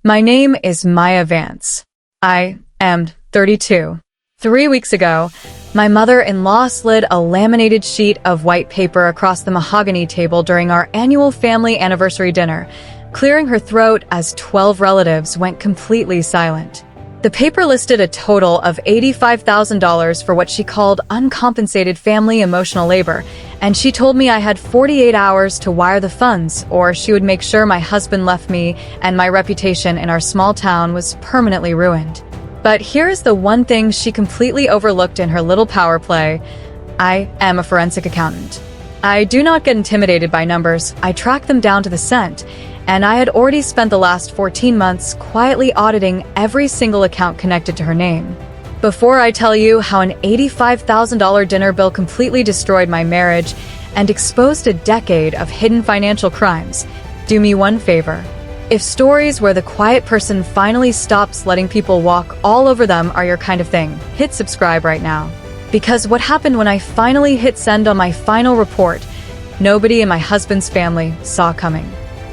My name is Maya Vance. I am 32. 3 weeks ago, my mother-in-law slid a laminated sheet of white paper across the mahogany table during our annual family anniversary dinner, clearing her throat as 12 relatives went completely silent. The paper listed a total of $85,000 for what she called uncompensated family emotional labor, and she told me I had 48 hours to wire the funds, or she would make sure my husband left me and my reputation in our small town was permanently ruined. But here's the one thing she completely overlooked in her little power play. I am a forensic accountant. I do not get intimidated by numbers. I track them down to the cent, and I had already spent the last 14 months quietly auditing every single account connected to her name. Before I tell you how an $85,000 dinner bill completely destroyed my marriage and exposed a decade of hidden financial crimes, do me one favor. If stories where the quiet person finally stops letting people walk all over them are your kind of thing, hit subscribe right now. Because what happened when I finally hit send on my final report, nobody in my husband's family saw coming.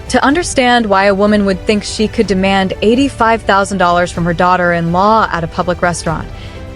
To understand why a woman would think she could demand $85,000 from her daughter-in-law at a public restaurant,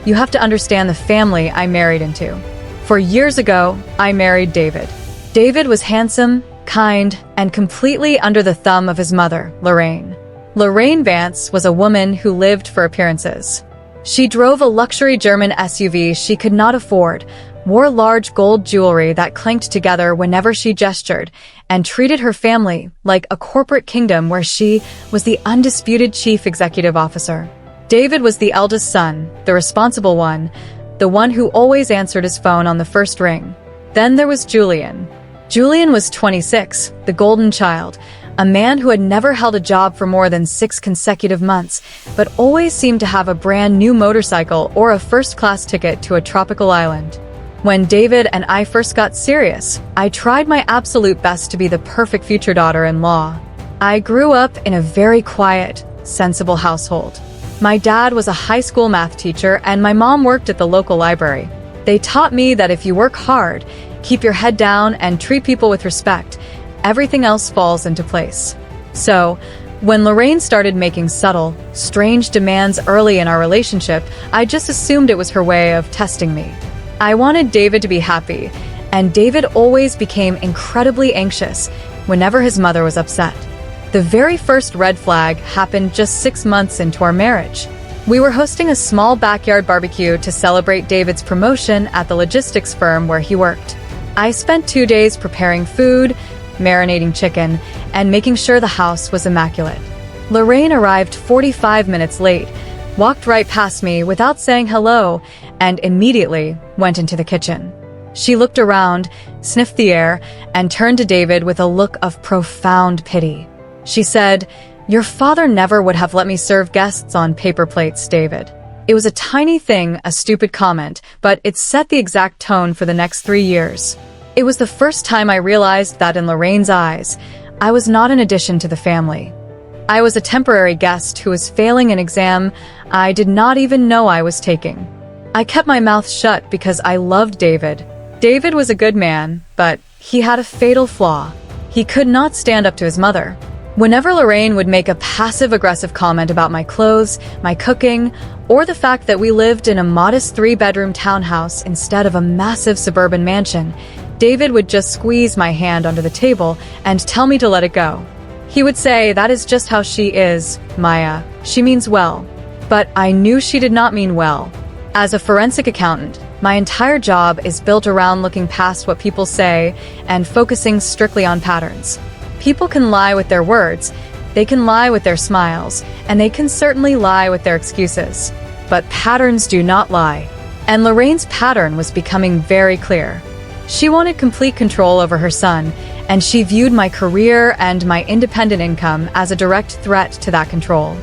you have to understand the family I married into. 4 years ago, I married David. David was handsome, kind, and completely under the thumb of his mother, Lorraine. Lorraine Vance was a woman who lived for appearances. She drove a luxury German SUV she could not afford, wore large gold jewelry that clanked together whenever she gestured, and treated her family like a corporate kingdom where she was the undisputed chief executive officer. David was the eldest son, the responsible one, the one who always answered his phone on the first ring. Then there was Julian. Julian was 26, the golden child, a man who had never held a job for more than 6 consecutive months, but always seemed to have a brand new motorcycle or a first-class ticket to a tropical island. When David and I first got serious, I tried my absolute best to be the perfect future daughter-in-law. I grew up in a very quiet, sensible household. My dad was a high school math teacher and my mom worked at the local library. They taught me that if you work hard, keep your head down, and treat people with respect, everything else falls into place. So, when Lorraine started making subtle, strange demands early in our relationship, I just assumed it was her way of testing me. I wanted David to be happy, and David always became incredibly anxious whenever his mother was upset. The very first red flag happened just 6 months into our marriage. We were hosting a small backyard barbecue to celebrate David's promotion at the logistics firm where he worked. I spent 2 days preparing food, marinating chicken, and making sure the house was immaculate. Lorraine arrived 45 minutes late, walked right past me without saying hello, and immediately went into the kitchen. She looked around, sniffed the air, and turned to David with a look of profound pity. She said, "Your father never would have let me serve guests on paper plates, David." It was a tiny thing, a stupid comment, but it set the exact tone for the next 3 years. It was the first time I realized that in Lorraine's eyes, I was not an addition to the family. I was a temporary guest who was failing an exam I did not even know I was taking. I kept my mouth shut because I loved David. David was a good man, but he had a fatal flaw. He could not stand up to his mother. Whenever Lorraine would make a passive-aggressive comment about my clothes, my cooking, or the fact that we lived in a modest 3-bedroom townhouse instead of a massive suburban mansion, David would just squeeze my hand under the table and tell me to let it go. He would say, "That is just how she is, Maya. She means well." But I knew she did not mean well. As a forensic accountant, my entire job is built around looking past what people say and focusing strictly on patterns. People can lie with their words, they can lie with their smiles, and they can certainly lie with their excuses. But patterns do not lie. And Lorraine's pattern was becoming very clear. She wanted complete control over her son, and she viewed my career and my independent income as a direct threat to that control.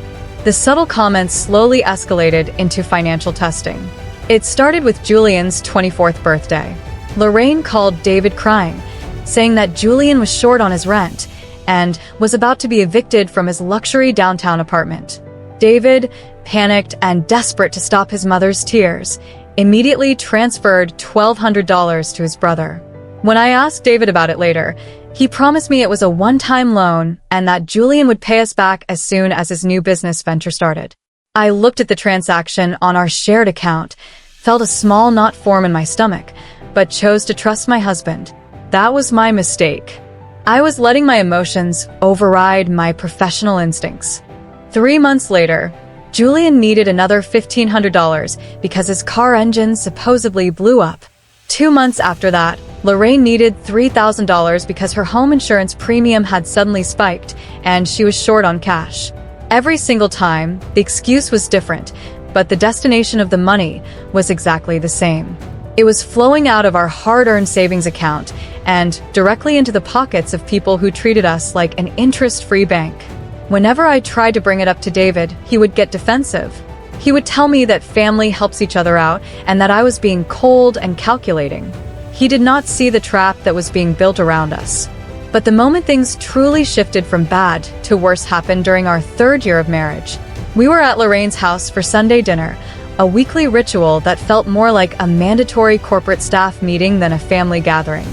The subtle comments slowly escalated into financial testing. It started with Julian's 24th birthday. Lorraine called David crying, saying that Julian was short on his rent and was about to be evicted from his luxury downtown apartment. David, panicked and desperate to stop his mother's tears, immediately transferred $1,200 to his brother. When I asked David about it later, He promised me it was a one-time loan and that Julian would pay us back as soon as his new business venture started. I looked at the transaction on our shared account, felt a small knot form in my stomach, but chose to trust my husband. That was my mistake. I was letting my emotions override my professional instincts. 3 months later, Julian needed another $1,500 because his car engine supposedly blew up. 2 months after that, Lorraine needed $3,000 because her home insurance premium had suddenly spiked and she was short on cash. Every single time, the excuse was different, but the destination of the money was exactly the same. It was flowing out of our hard-earned savings account and directly into the pockets of people who treated us like an interest-free bank. Whenever I tried to bring it up to David, he would get defensive. He would tell me that family helps each other out and that I was being cold and calculating. He did not see the trap that was being built around us. But the moment things truly shifted from bad to worse happened during our 3rd year of marriage. We were at Lorraine's house for Sunday dinner, a weekly ritual that felt more like a mandatory corporate staff meeting than a family gathering.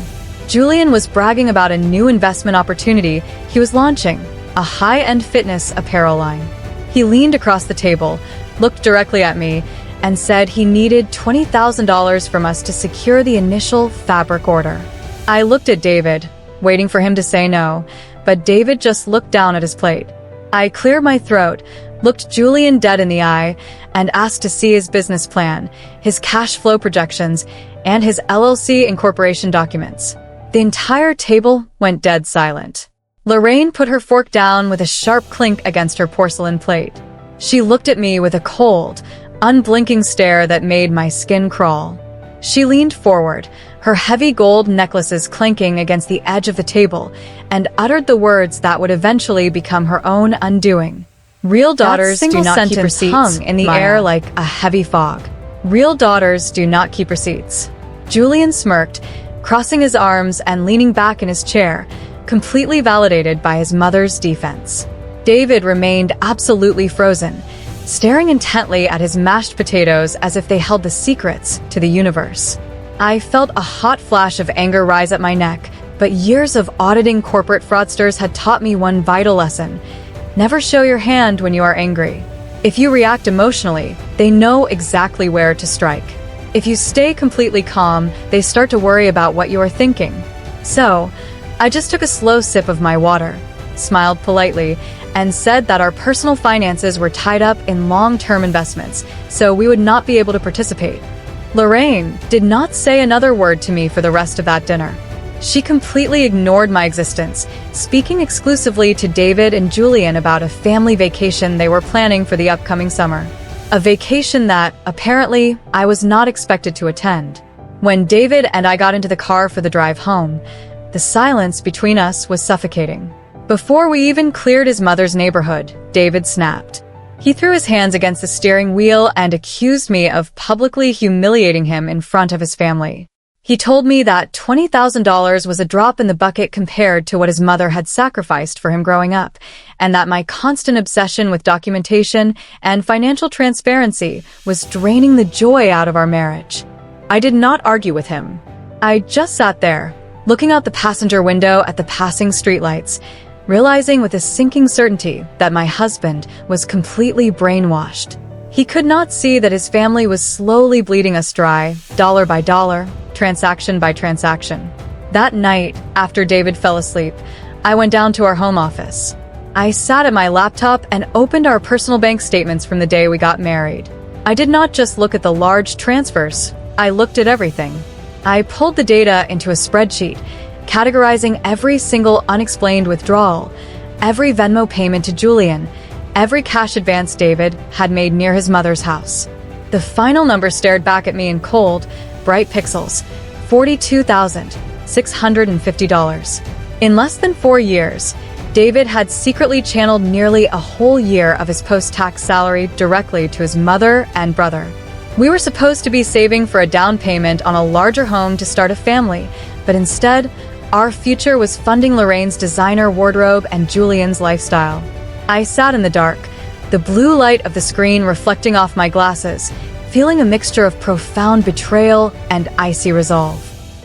Julian was bragging about a new investment opportunity he was launching, a high-end fitness apparel line. He leaned across the table, looked directly at me, and said he needed $20,000 from us to secure the initial fabric order. I looked at David, waiting for him to say no, but David just looked down at his plate. I cleared my throat, looked Julian dead in the eye, and asked to see his business plan, his cash flow projections, and his LLC incorporation documents. The entire table went dead silent. Lorraine put her fork down with a sharp clink against her porcelain plate. She looked at me with a cold, unblinking stare that made my skin crawl. She leaned forward, her heavy gold necklaces clanking against the edge of the table, and uttered the words that would eventually become her own undoing. Real daughters do not keep receipts, hung in the air like a heavy fog. Real daughters do not keep receipts. Julian smirked, crossing his arms and leaning back in his chair, completely validated by his mother's defense. David remained absolutely frozen, staring intently at his mashed potatoes as if they held the secrets to the universe. I felt a hot flash of anger rise at my neck, but years of auditing corporate fraudsters had taught me one vital lesson. Never show your hand when you are angry. If you react emotionally, they know exactly where to strike. If you stay completely calm, they start to worry about what you are thinking. So, I just took a slow sip of my water, smiled politely, and said that our personal finances were tied up in long-term investments, so we would not be able to participate. Lorraine did not say another word to me for the rest of that dinner. She completely ignored my existence, speaking exclusively to David and Julian about a family vacation they were planning for the upcoming summer. A vacation that, apparently, I was not expected to attend. When David and I got into the car for the drive home, the silence between us was suffocating. Before we even cleared his mother's neighborhood, David snapped. He threw his hands against the steering wheel and accused me of publicly humiliating him in front of his family. He told me that $20,000 was a drop in the bucket compared to what his mother had sacrificed for him growing up, and that my constant obsession with documentation and financial transparency was draining the joy out of our marriage. I did not argue with him. I just sat there, looking out the passenger window at the passing streetlights, realizing with a sinking certainty that my husband was completely brainwashed. He could not see that his family was slowly bleeding us dry, dollar by dollar, transaction by transaction. That night, after David fell asleep, I went down to our home office. I sat at my laptop and opened our personal bank statements from the day we got married. I did not just look at the large transfers, I looked at everything. I pulled the data into a spreadsheet, categorizing every single unexplained withdrawal, every Venmo payment to Julian, every cash advance David had made near his mother's house. The final number stared back at me in cold, bright pixels: $42,650. In less than 4 years, David had secretly channeled nearly a whole year of his post-tax salary directly to his mother and brother. We were supposed to be saving for a down payment on a larger home to start a family, but instead, our future was funding Lorraine's designer wardrobe and Julian's lifestyle. I sat in the dark, the blue light of the screen reflecting off my glasses, feeling a mixture of profound betrayal and icy resolve.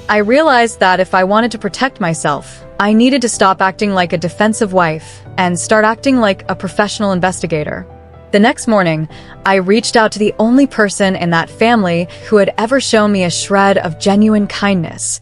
I realized that if I wanted to protect myself, I needed to stop acting like a defensive wife and start acting like a professional investigator. The next morning, I reached out to the only person in that family who had ever shown me a shred of genuine kindness,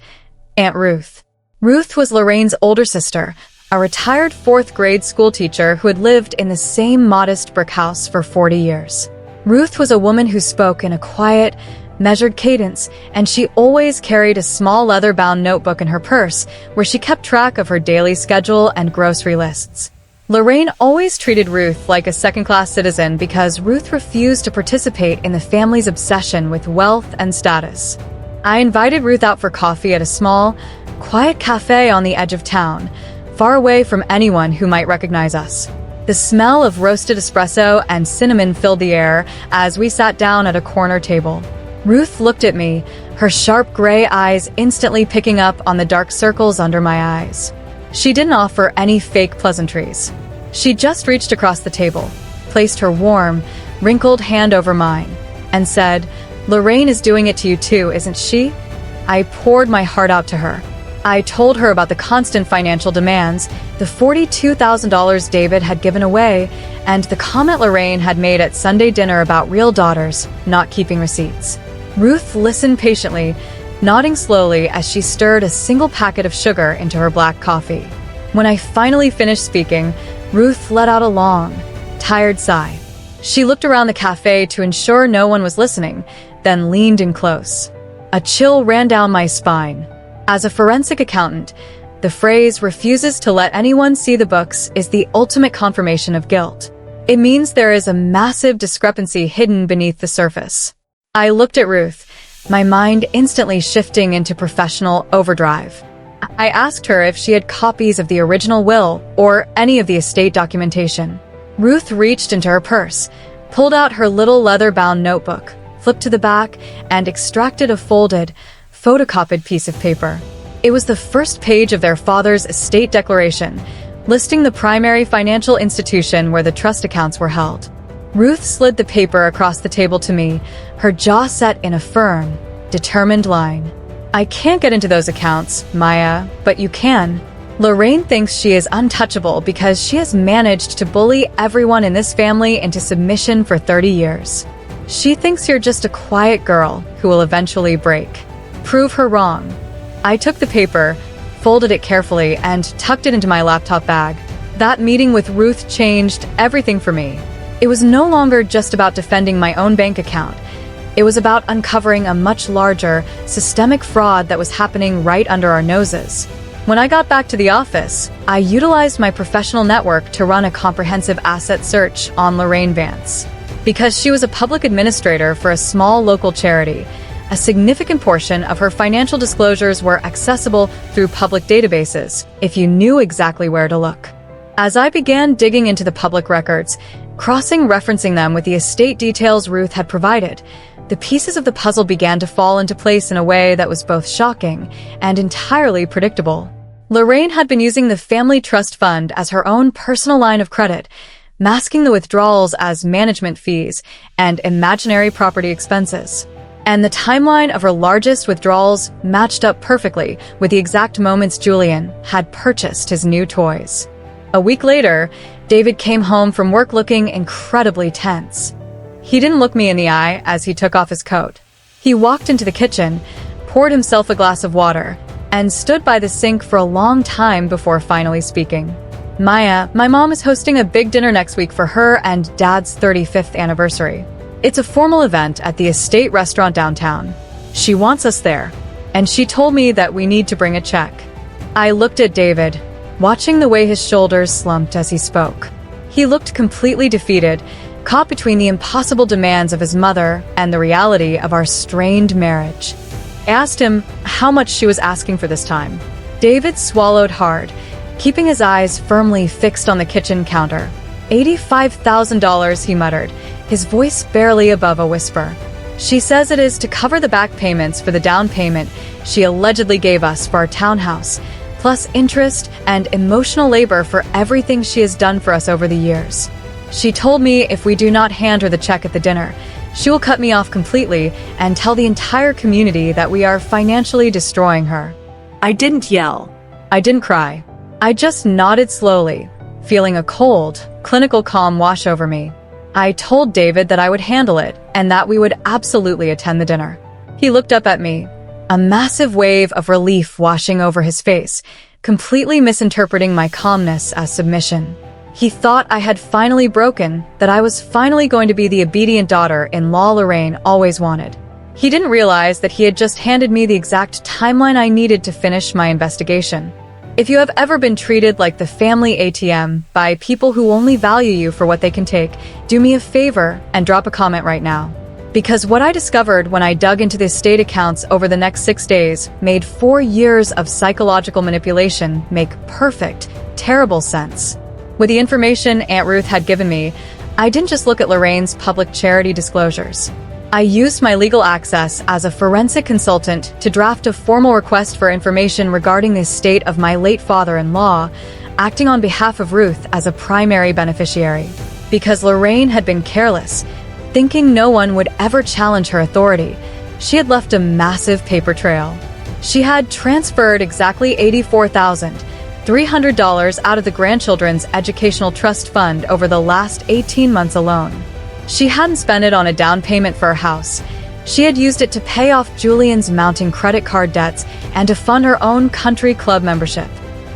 Aunt Ruth. Ruth was Lorraine's older sister, a retired fourth-grade schoolteacher who had lived in the same modest brick house for 40 years. Ruth was a woman who spoke in a quiet, measured cadence, and she always carried a small leather-bound notebook in her purse where she kept track of her daily schedule and grocery lists. Lorraine always treated Ruth like a second-class citizen because Ruth refused to participate in the family's obsession with wealth and status. I invited Ruth out for coffee at a small, quiet cafe on the edge of town, far away from anyone who might recognize us. The smell of roasted espresso and cinnamon filled the air as we sat down at a corner table. Ruth looked at me, her sharp gray eyes instantly picking up on the dark circles under my eyes. She didn't offer any fake pleasantries. She just reached across the table, placed her warm, wrinkled hand over mine, and said, "Lorraine is doing it to you too, isn't she?" I poured my heart out to her. I told her about the constant financial demands, the $42,000 David had given away, and the comment Lorraine had made at Sunday dinner about real daughters not keeping receipts. Ruth listened patiently, nodding slowly as she stirred a single packet of sugar into her black coffee. When I finally finished speaking, Ruth let out a long, tired sigh. She looked around the cafe to ensure no one was listening, then leaned in close. A chill ran down my spine. As a forensic accountant, the phrase "refuses to let anyone see the books" is the ultimate confirmation of guilt. It means there is a massive discrepancy hidden beneath the surface. I looked at Ruth, my mind instantly shifting into professional overdrive. I asked her if she had copies of the original will or any of the estate documentation. Ruth reached into her purse, pulled out her little leather-bound notebook, flipped to the back, and extracted a folded, photocopied piece of paper. It was the first page of their father's estate declaration, listing the primary financial institution where the trust accounts were held. Ruth slid the paper across the table to me, her jaw set in a firm, determined line. "I can't get into those accounts, Maya, but you can. Lorraine thinks she is untouchable because she has managed to bully everyone in this family into submission for 30 years. She thinks you're just a quiet girl who will eventually break. Prove her wrong." I took the paper, folded it carefully, and tucked it into my laptop bag. That meeting with Ruth changed everything for me. It was no longer just about defending my own bank account. It was about uncovering a much larger, systemic fraud that was happening right under our noses. When I got back to the office, I utilized my professional network to run a comprehensive asset search on Lorraine Vance. Because she was a public administrator for a small local charity, a significant portion of her financial disclosures were accessible through public databases, if you knew exactly where to look. As I began digging into the public records, referencing them with the estate details Ruth had provided, the pieces of the puzzle began to fall into place in a way that was both shocking and entirely predictable. Lorraine had been using the family trust fund as her own personal line of credit, masking the withdrawals as management fees and imaginary property expenses. And the timeline of her largest withdrawals matched up perfectly with the exact moments Julian had purchased his new toys. A week later, David came home from work looking incredibly tense. He didn't look me in the eye as he took off his coat. He walked into the kitchen, poured himself a glass of water, and stood by the sink for a long time before finally speaking. "Maya, my mom is hosting a big dinner next week for her and Dad's 35th anniversary. It's a formal event at the estate restaurant downtown. She wants us there, and she told me that we need to bring a check." I looked at David, watching the way his shoulders slumped as he spoke. He looked completely defeated, caught between the impossible demands of his mother and the reality of our strained marriage. I asked him how much she was asking for this time. David swallowed hard, keeping his eyes firmly fixed on the kitchen counter. $85,000, he muttered, his voice barely above a whisper. "She says it is to cover the back payments for the down payment she allegedly gave us for our townhouse, plus interest and emotional labor for everything she has done for us over the years. She told me if we do not hand her the check at the dinner, she will cut me off completely and tell the entire community that we are financially destroying her." I didn't yell. I didn't cry. I just nodded slowly, feeling a cold, clinical calm wash over me. I told David that I would handle it and that we would absolutely attend the dinner. He looked up at me, a massive wave of relief washing over his face, completely misinterpreting my calmness as submission. He thought I had finally broken, that I was finally going to be the obedient daughter-in-law Lorraine always wanted. He didn't realize that he had just handed me the exact timeline I needed to finish my investigation. If you have ever been treated like the family ATM by people who only value you for what they can take, do me a favor and drop a comment right now. Because what I discovered when I dug into the estate accounts over the next 6 days made 4 years of psychological manipulation make perfect, terrible sense. With the information Aunt Ruth had given me, I didn't just look at Lorraine's public charity disclosures. I used my legal access as a forensic consultant to draft a formal request for information regarding the estate of my late father-in-law, acting on behalf of Ruth as a primary beneficiary. Because Lorraine had been careless, thinking no one would ever challenge her authority, she had left a massive paper trail. She had transferred exactly $84,300 out of the grandchildren's educational trust fund over the last 18 months alone. She hadn't spent it on a down payment for her house. She had used it to pay off Julian's mounting credit card debts and to fund her own country club membership.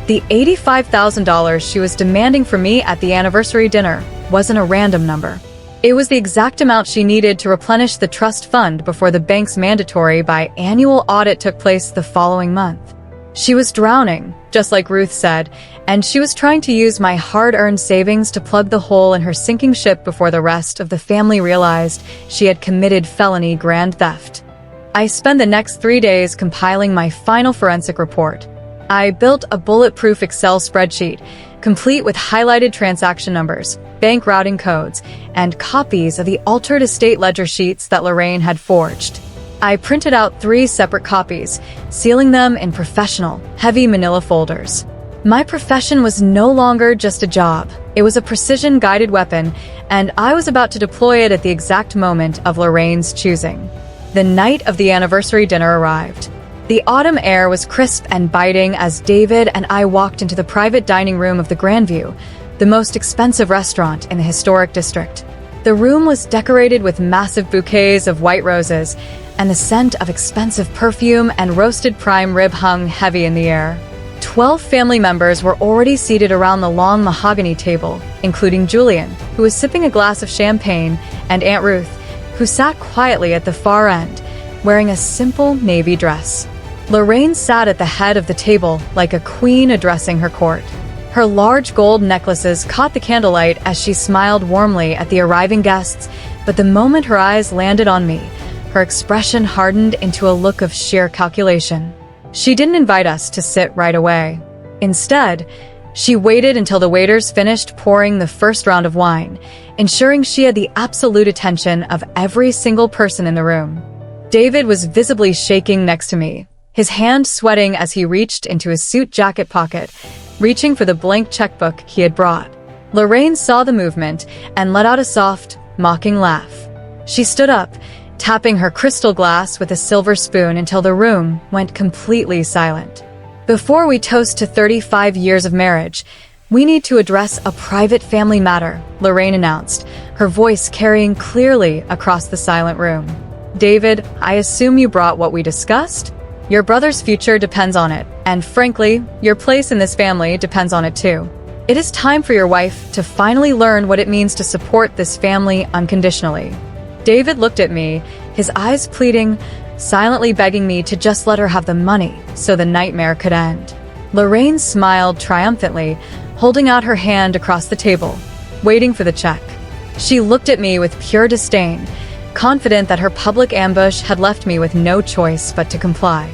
The $85,000 she was demanding from me at the anniversary dinner wasn't a random number. It was the exact amount she needed to replenish the trust fund before the bank's mandatory biannual audit took place the following month. She was drowning, just like Ruth said, and she was trying to use my hard-earned savings to plug the hole in her sinking ship before the rest of the family realized she had committed felony grand theft. I spent the next 3 days compiling my final forensic report. I built a bulletproof Excel spreadsheet, complete with highlighted transaction numbers, bank routing codes, and copies of the altered estate ledger sheets that Lorraine had forged. I printed out 3 separate copies, sealing them in professional, heavy manila folders. My profession was no longer just a job. It was a precision-guided weapon, and I was about to deploy it at the exact moment of Lorraine's choosing. The night of the anniversary dinner arrived. The autumn air was crisp and biting as David and I walked into the private dining room of the Grandview, the most expensive restaurant in the historic district. The room was decorated with massive bouquets of white roses, and the scent of expensive perfume and roasted prime rib hung heavy in the air. 12 family members were already seated around the long mahogany table, including Julian, who was sipping a glass of champagne, and Aunt Ruth, who sat quietly at the far end, wearing a simple navy dress. Lorraine sat at the head of the table like a queen addressing her court. Her large gold necklaces caught the candlelight as she smiled warmly at the arriving guests, but the moment her eyes landed on me, her expression hardened into a look of sheer calculation. She didn't invite us to sit right away. Instead, she waited until the waiters finished pouring the first round of wine, ensuring she had the absolute attention of every single person in the room. David was visibly shaking next to me, his hand sweating as he reached into his suit jacket pocket, reaching for the blank checkbook he had brought. Lorraine saw the movement and let out a soft, mocking laugh. She stood up, tapping her crystal glass with a silver spoon until the room went completely silent. Before we toast to 35 years of marriage, we need to address a private family matter, Lorraine announced, her voice carrying clearly across the silent room. David, I assume you brought what we discussed? Your brother's future depends on it, and frankly, your place in this family depends on it too. It is time for your wife to finally learn what it means to support this family unconditionally. David looked at me, his eyes pleading, silently begging me to just let her have the money so the nightmare could end. Lorraine smiled triumphantly, holding out her hand across the table, waiting for the check. She looked at me with pure disdain, confident that her public ambush had left me with no choice but to comply.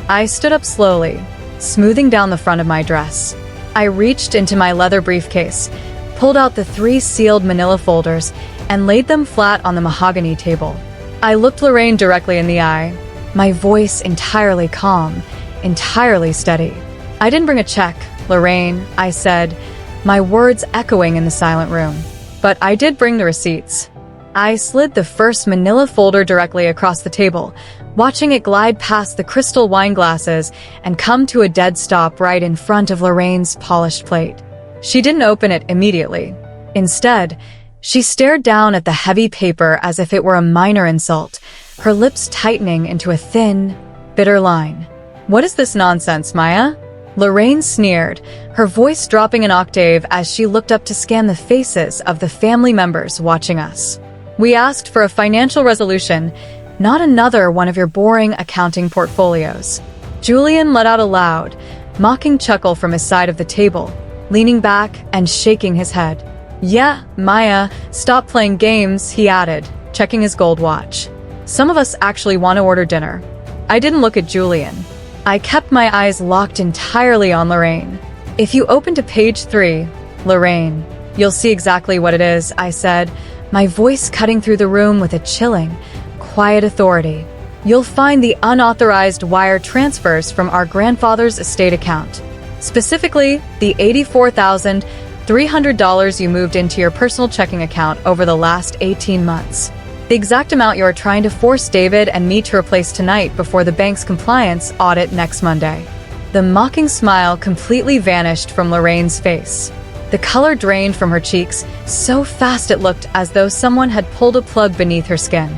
I stood up slowly, smoothing down the front of my dress. I reached into my leather briefcase, pulled out the 3 sealed manila folders, and laid them flat on the mahogany table. I looked Lorraine directly in the eye, my voice entirely calm, entirely steady. I didn't bring a check, Lorraine, I said, my words echoing in the silent room. But I did bring the receipts. I slid the first manila folder directly across the table, watching it glide past the crystal wine glasses and come to a dead stop right in front of Lorraine's polished plate. She didn't open it immediately. Instead, she stared down at the heavy paper as if it were a minor insult, her lips tightening into a thin, bitter line. "What is this nonsense, Maya?" Lorraine sneered, her voice dropping an octave as she looked up to scan the faces of the family members watching us. "We asked for a financial resolution, not another one of your boring accounting portfolios." Julian let out a loud, mocking chuckle from his side of the table, leaning back and shaking his head. "Yeah, Maya, stop playing games," he added, checking his gold watch. "Some of us actually want to order dinner." I didn't look at Julian. I kept my eyes locked entirely on Lorraine. "If you open to page 3, Lorraine, you'll see exactly what it is," I said, my voice cutting through the room with a chilling, quiet authority. "You'll find the unauthorized wire transfers from our grandfather's estate account. Specifically, the $84,300 you moved into your personal checking account over the last 18 months. The exact amount you are trying to force David and me to replace tonight before the bank's compliance audit next Monday." The mocking smile completely vanished from Lorraine's face. The color drained from her cheeks so fast it looked as though someone had pulled a plug beneath her skin.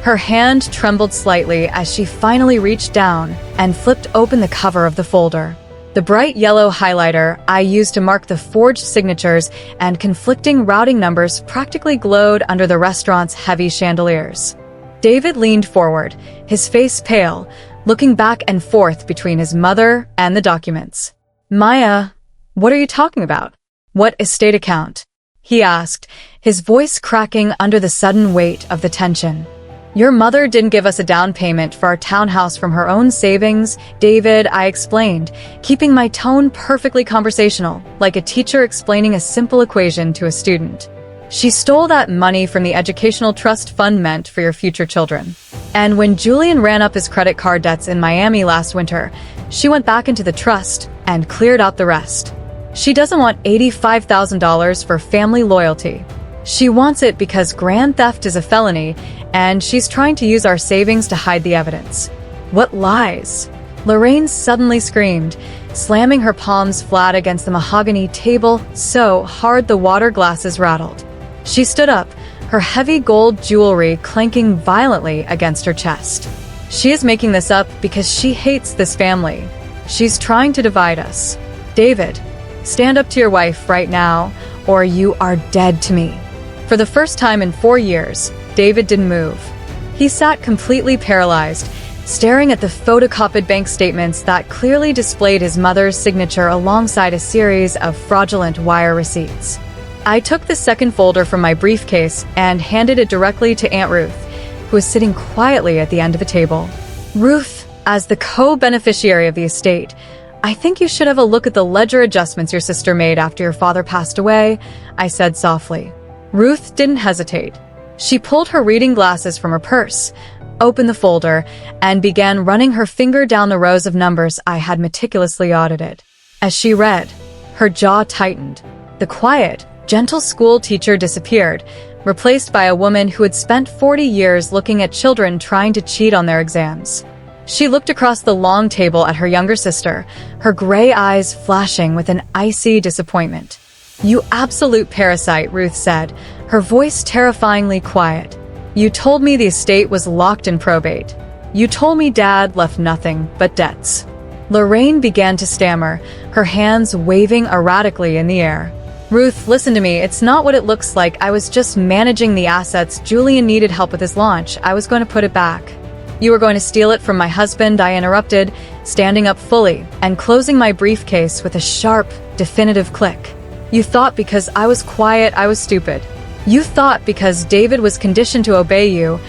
Her hand trembled slightly as she finally reached down and flipped open the cover of the folder. The bright yellow highlighter I used to mark the forged signatures and conflicting routing numbers practically glowed under the restaurant's heavy chandeliers. David leaned forward, his face pale, looking back and forth between his mother and the documents. "Maya, what are you talking about? What estate account?" he asked, his voice cracking under the sudden weight of the tension. "Your mother didn't give us a down payment for our townhouse from her own savings, David," I explained, keeping my tone perfectly conversational, like a teacher explaining a simple equation to a student. "She stole that money from the educational trust fund meant for your future children. And when Julian ran up his credit card debts in Miami last winter, she went back into the trust and cleared out the rest. She doesn't want $85,000 for family loyalty. She wants it because grand theft is a felony, and she's trying to use our savings to hide the evidence." "What lies?" Lorraine suddenly screamed, slamming her palms flat against the mahogany table so hard the water glasses rattled. She stood up, her heavy gold jewelry clanking violently against her chest. "She is making this up because she hates this family. She's trying to divide us. David, stand up to your wife right now, or you are dead to me." For the first time in 4 years, David didn't move. He sat completely paralyzed, staring at the photocopied bank statements that clearly displayed his mother's signature alongside a series of fraudulent wire receipts. I took the second folder from my briefcase and handed it directly to Aunt Ruth, who was sitting quietly at the end of the table. "Ruth, as the co-beneficiary of the estate, I think you should have a look at the ledger adjustments your sister made after your father passed away," I said softly. Ruth didn't hesitate. She pulled her reading glasses from her purse, opened the folder, and began running her finger down the rows of numbers I had meticulously audited. As she read, her jaw tightened. The quiet, gentle school teacher disappeared, replaced by a woman who had spent 40 years looking at children trying to cheat on their exams. She looked across the long table at her younger sister, her gray eyes flashing with an icy disappointment. "You absolute parasite," Ruth said, her voice terrifyingly quiet. "You told me the estate was locked in probate. You told me Dad left nothing but debts." Lorraine began to stammer, her hands waving erratically in the air. "Ruth, listen to me. It's not what it looks like. I was just managing the assets. Julian needed help with his launch. I was going to put it back." "You were going to steal it from my husband," I interrupted, standing up fully and closing my briefcase with a sharp, definitive click. "You thought because I was quiet, I was stupid. You thought because David was conditioned to obey you,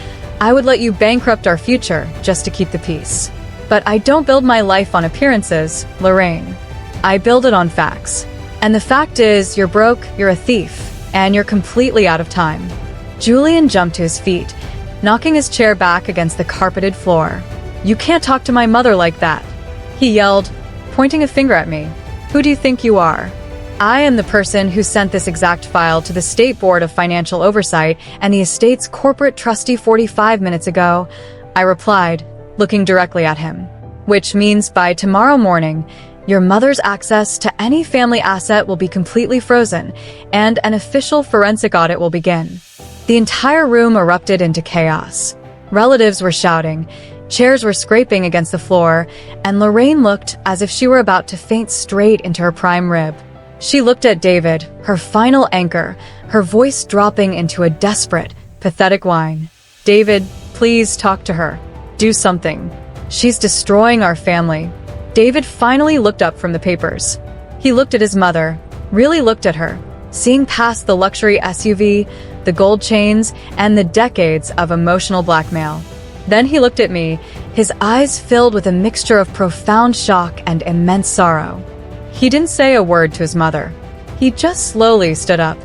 I would let you bankrupt our future just to keep the peace. But I don't build my life on appearances, Lorraine. I build it on facts. And the fact is, you're broke, you're a thief, and you're completely out of time." Julian jumped to his feet, knocking his chair back against the carpeted floor. "You can't talk to my mother like that," he yelled, pointing a finger at me. "Who do you think you are?" "I am the person who sent this exact file to the State Board of Financial Oversight and the estate's corporate trustee 45 minutes ago," I replied, looking directly at him. Which means by tomorrow morning, your mother's access to any family asset will be completely frozen, and an official forensic audit will begin. The entire room erupted into chaos. Relatives were shouting, chairs were scraping against the floor, and Lorraine looked as if she were about to faint straight into her prime rib. She looked at David, her final anchor, her voice dropping into a desperate, pathetic whine. "David, please talk to her. Do something. She's destroying our family." David finally looked up from the papers. He looked at his mother, really looked at her, seeing past the luxury SUV, the gold chains, and the decades of emotional blackmail. Then he looked at me, his eyes filled with a mixture of profound shock and immense sorrow. He didn't say a word to his mother. He just slowly stood up,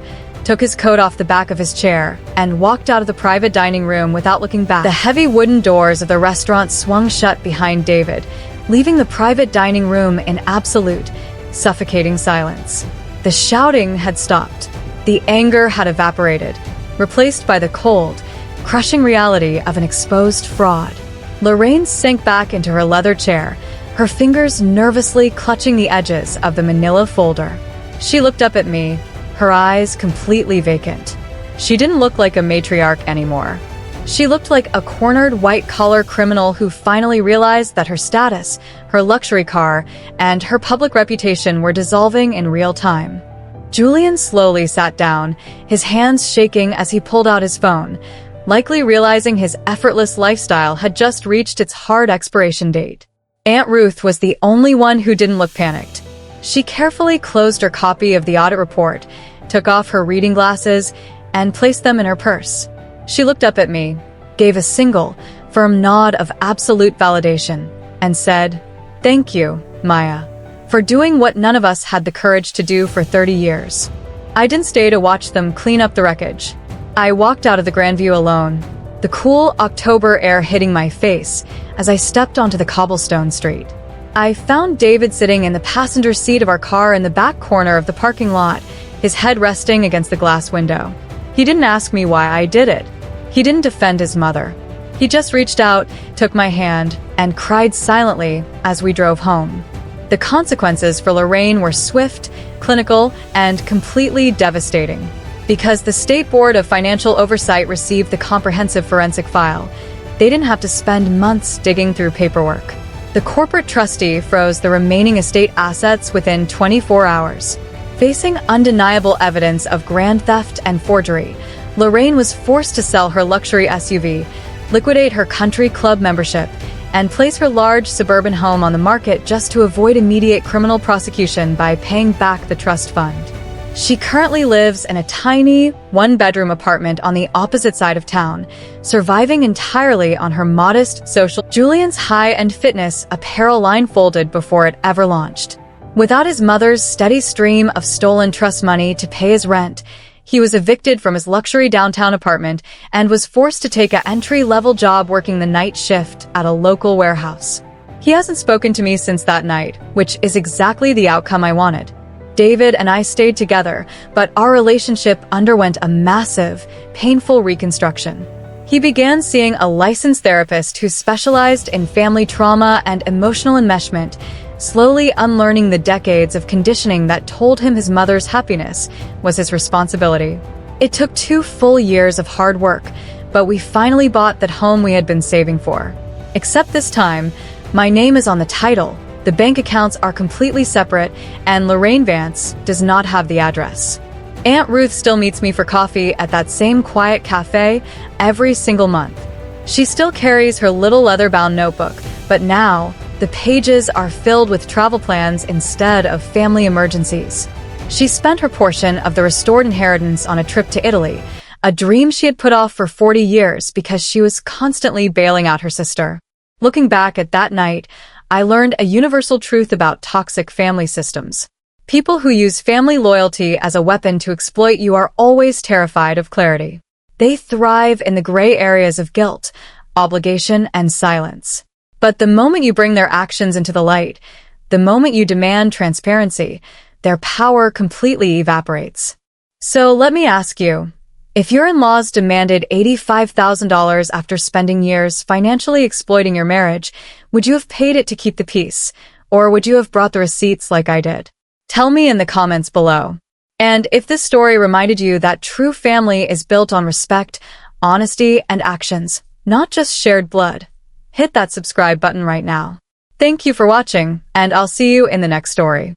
took his coat off the back of his chair, and walked out of the private dining room without looking back. The heavy wooden doors of the restaurant swung shut behind David, leaving the private dining room in absolute, suffocating silence. The shouting had stopped. The anger had evaporated, replaced by the cold, crushing reality of an exposed fraud. Lorraine sank back into her leather chair, her fingers nervously clutching the edges of the manila folder. She looked up at me, her eyes completely vacant. She didn't look like a matriarch anymore. She looked like a cornered white-collar criminal who finally realized that her status, her luxury car, and her public reputation were dissolving in real time. Julian slowly sat down, his hands shaking as he pulled out his phone, likely realizing his effortless lifestyle had just reached its hard expiration date. Aunt Ruth was the only one who didn't look panicked. She carefully closed her copy of the audit report, took off her reading glasses, and placed them in her purse. She looked up at me, gave a single, firm nod of absolute validation, and said, "Thank you, Maya, for doing what none of us had the courage to do for 30 years. I didn't stay to watch them clean up the wreckage. I walked out of the Grandview alone, the cool October air hitting my face as I stepped onto the cobblestone street. I found David sitting in the passenger seat of our car in the back corner of the parking lot, his head resting against the glass window. He didn't ask me why I did it. He didn't defend his mother. He just reached out, took my hand, and cried silently as we drove home. The consequences for Lorraine were swift, clinical, and completely devastating. Because the State Board of Financial Oversight received the comprehensive forensic file, they didn't have to spend months digging through paperwork. The corporate trustee froze the remaining estate assets within 24 hours. Facing undeniable evidence of grand theft and forgery, Lorraine was forced to sell her luxury SUV, liquidate her country club membership, and place her large suburban home on the market just to avoid immediate criminal prosecution by paying back the trust fund. She currently lives in a tiny, one-bedroom apartment on the opposite side of town, surviving entirely on her modest social. Julian's high-end fitness apparel line folded before it ever launched. Without his mother's steady stream of stolen trust money to pay his rent, he was evicted from his luxury downtown apartment and was forced to take an entry-level job working the night shift at a local warehouse. He hasn't spoken to me since that night, which is exactly the outcome I wanted. David and I stayed together, but our relationship underwent a massive, painful reconstruction. He began seeing a licensed therapist who specialized in family trauma and emotional enmeshment, slowly unlearning the decades of conditioning that told him his mother's happiness was his responsibility. It took 2 full years of hard work, but we finally bought that home we had been saving for. Except this time, my name is on the title, the bank accounts are completely separate, and Lorraine Vance does not have the address. Aunt Ruth still meets me for coffee at that same quiet cafe every single month. She still carries her little leather-bound notebook, but now, the pages are filled with travel plans instead of family emergencies. She spent her portion of the restored inheritance on a trip to Italy, a dream she had put off for 40 years because she was constantly bailing out her sister. Looking back at that night, I learned a universal truth about toxic family systems. People who use family loyalty as a weapon to exploit you are always terrified of clarity. They thrive in the gray areas of guilt, obligation, and silence. But the moment you bring their actions into the light, the moment you demand transparency, their power completely evaporates. So let me ask you, If your in-laws demanded $85,000 after spending years financially exploiting your marriage, would you have paid it to keep the peace? Or would you have brought the receipts like I did? Tell me in the comments below. And if this story reminded you that true family is built on respect, honesty, and actions, not just shared blood, hit that subscribe button right now. Thank you for watching, and I'll see you in the next story.